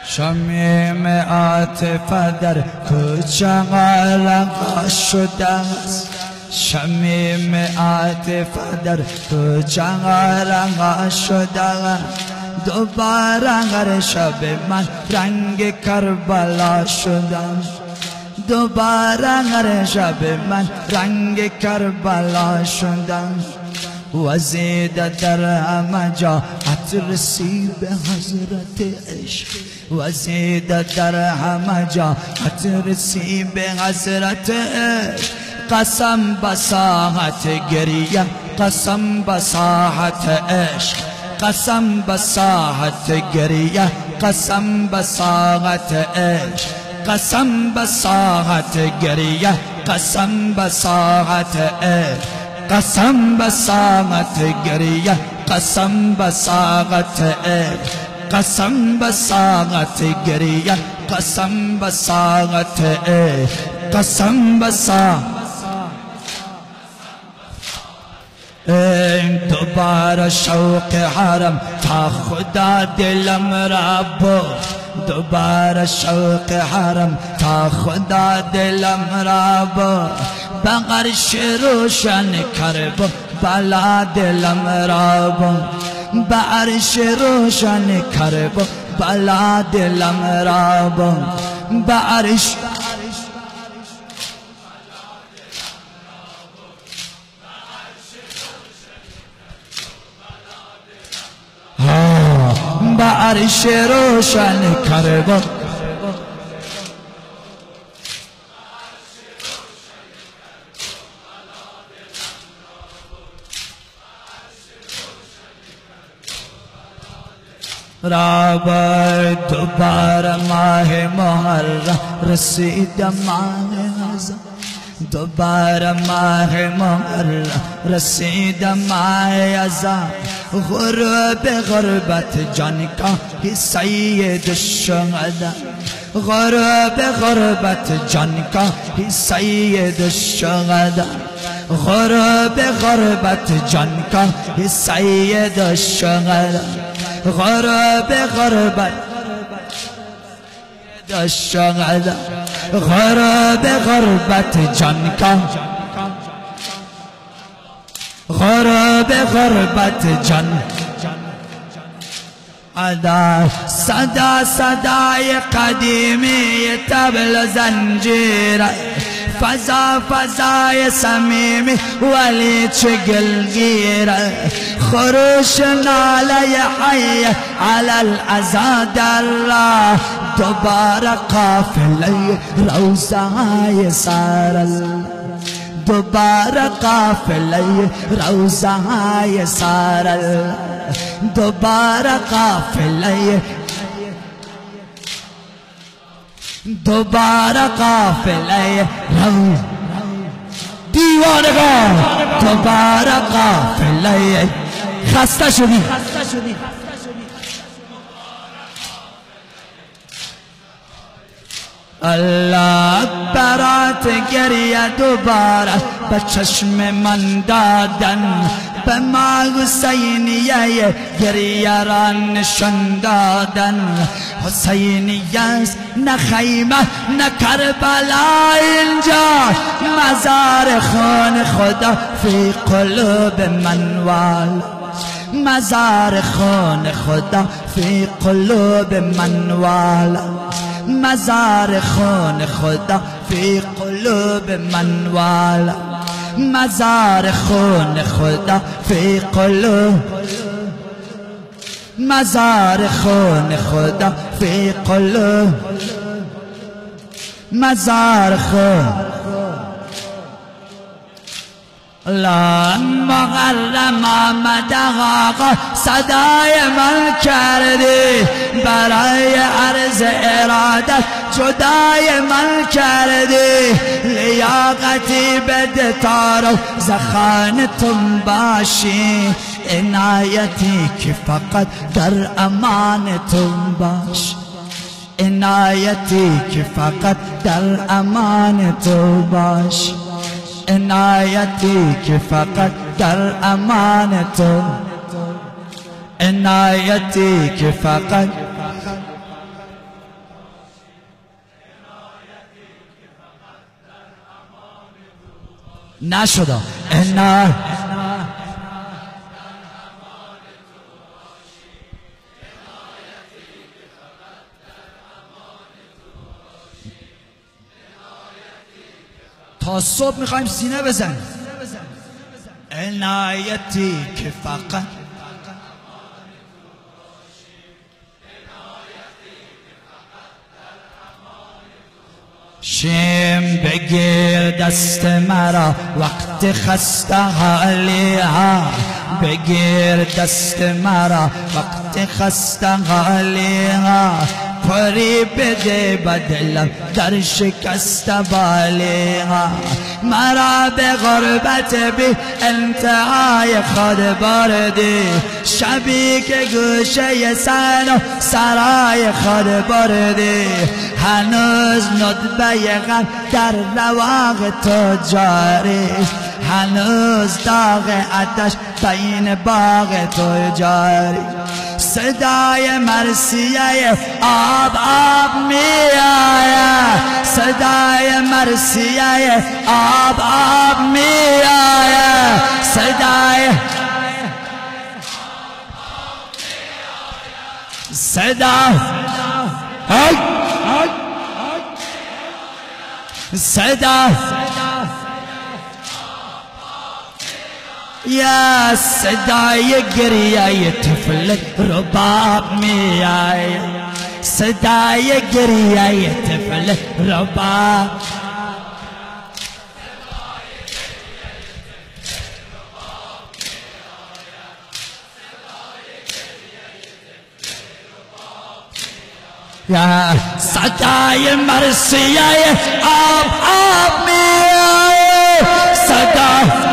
شمیم عاطفه در کوچه غرق شده است. شمیم عاطفه در کوچه غرق شده است. دوباره هر شب من رنگ کربلا شدم. دوباره هر شب من رنگ کربلا شدم. وزید در همه جا اترسی به حضرت عشق. وزید در همه جا اترسی به حضرت عشق. قسم بساحت گریه، قسم بساحت عشق. قسم بساحت گریه، قسم بساحت عشق. قسم بساحت گریه، قسم بساحت عشق. قسم بساحت گریه، قسم بساحت عشق. قسم بساحت گریه، قسم بساحت عشق. قسم بساحت دوباره شوق حرم تا خدا دلم را برد. دوباره شوق حرم تا خدا دلم را برد. بغرش روشن کرب بلا دلم را برد. بعرش روشن کرب بلا دلم را برد. بعرش بعرش روشن کرب رابر. دوباره ماه محرم رسید ماه ازم. دوباره ماه محرم رسید ماه ازم. غرب غربت جان کا سید الشهدا. غرب غربت جان کا سید الشهدا. غرب غربت جان کا سید الشهدا. غرب غربت الشهدا. غرب غربت جان کا غرب غربت جان ادا. صدا صدای قدیمی طبل زنجیر. فضا فضای صمیمی ولی چگلگیر. خروش ناله حی علی العزا الله. دوباره قافله روزه سار. دوباره قافله روزه سار. دوباره قافله دوباره قافله رو دیوانگان. دوباره قافله خسته شدی. الله برات گریه دوباره به چشم من دادن. به ما حسینیه گریه را نشان دادن. حسینیه است نه خیمه نه کربلا اینجا. مزار خون خدا فی قلوب من والا. مزار خون خدا فی قلوب من والا. مزار خون خدا فی قلوب من والا. مزار خون خدا فی قلوب. مزار خون خدا فی قلوب. مزار خون لا مغرم آمد آقا صدای من کردی. برای عرض ارادت جدای من کردی. لیاقتی بده تارو زخانتون باشی. عنایتی که فقط در امانتون باش. عنایتی که فقط در امانتون باش. عنایتی که فقط در امانتون. عنایتی که فقط نشد انا تا صبح میخوایم سینه بزنیم. عنایتی که فقط شیم بگیر دست مرا وقت خسته حالی ها، بگیر دست مرا وقت خسته حالی ها، پری بده بدلم در شکست بالی ها، مرا به غربت بی انتهای خود بردی، شبی که گوشه سن و سرای خود بردی، هنوز ندبه غم در رواق تو جاری، هنوز داغ آتش بین باغ تو جاری، صدای مرثیه آب آب می آید، صدای مرثیه آب آب می آید، صدای صدا صدا یا صدای گریه طفل رباب می آید، صدای گریه طفل رباب، یا صدای مرثیه آب آب می آید، صدا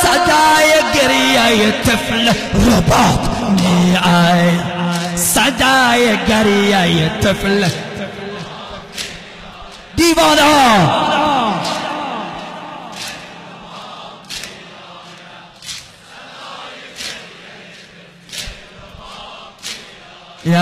صدای گریه طفل رباب می آید، صدای گریه طفل دیوانه ها، یا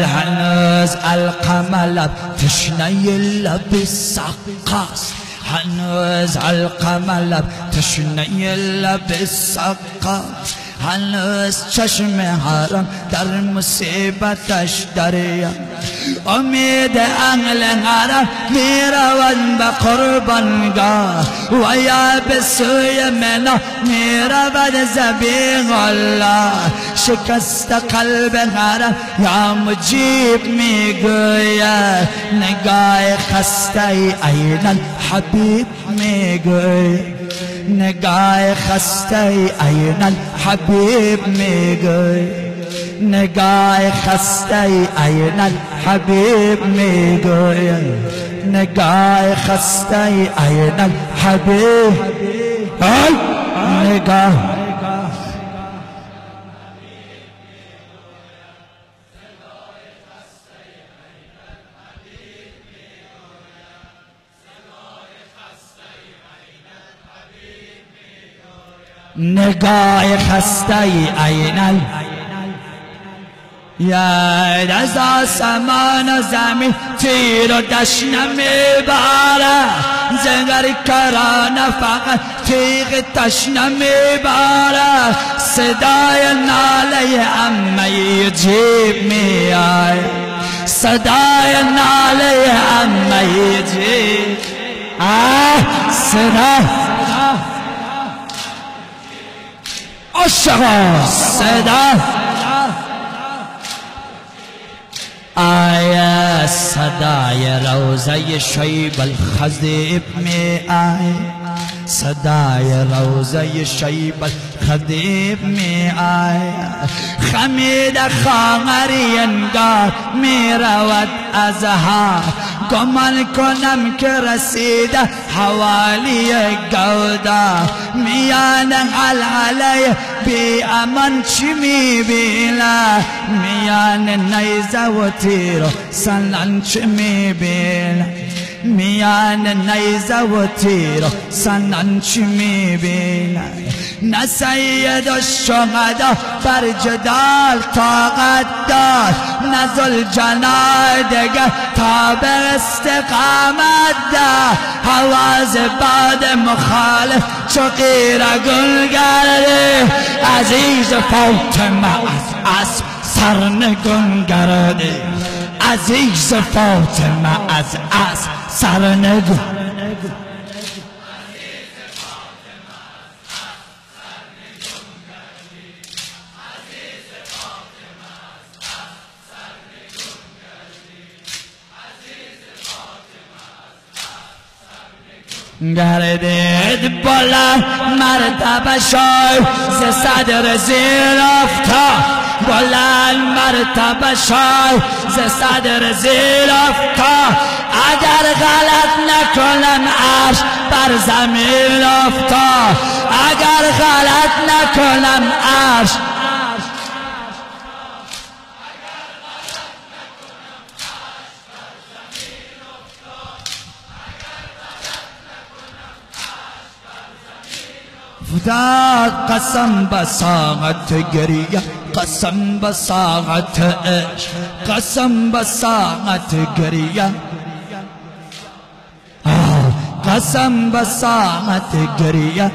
هنوز القمل تشنه لب سقاس، هنوز القمل تشنه لب سقاس، هنوز چشم حرم در مصیبتش دریا، امید اهل حرم میروند به قربانگاه و یا به سوی منا میرود ذبیح الله، شکست قلب حرم یا مجیب میگوید، نگاه خسته این الحبیب میگوید، نگاه خسته این الحبیب میگوید، نگاه خسته این الحبیب میگوید، نگاه خسته این الحبیب، نگاه نگاه خسته عینل یا از آسمان و زمین تیر و دشنه میباره، زنگر کرانه فقط تیغ تشنه میباره، صدای ناله عمه جیب میآید، صدای ناله عمه جیب، صدا عشقا صدا آیا صدای روضه شیب الخضیب می آید، صدای روضه شیب الخضیب می آید، خمید خامری انگار می رود ازها، گمان کنم که رسیده حوالی گودا میان علعله بی امان چی میبینه میان نیزه و تیر و سنن چی میبینه میان نیزه و تیر و سنن چی میبینه نه سید الشهدا بر جدال طاقت داد نه ذوالجلال دیگه تاب استقامت داد حواز باد مخالف چو غیره گل گرده عزیز فاطمه از اسب سرنگون گرده عزیز فاطمه از اسب سرنگون گردید بلند مرتبه شای ز صدر زیر افتاد بلند مرتبه شای ز صدر زیر افتاد اگر غلط نکنم عرش بر زمین افتاد اگر غلط نکنم عرش فتاد قسم بساعت گریه قسم بساعت عشق قسم بساعت گریه قسم بساعت گریه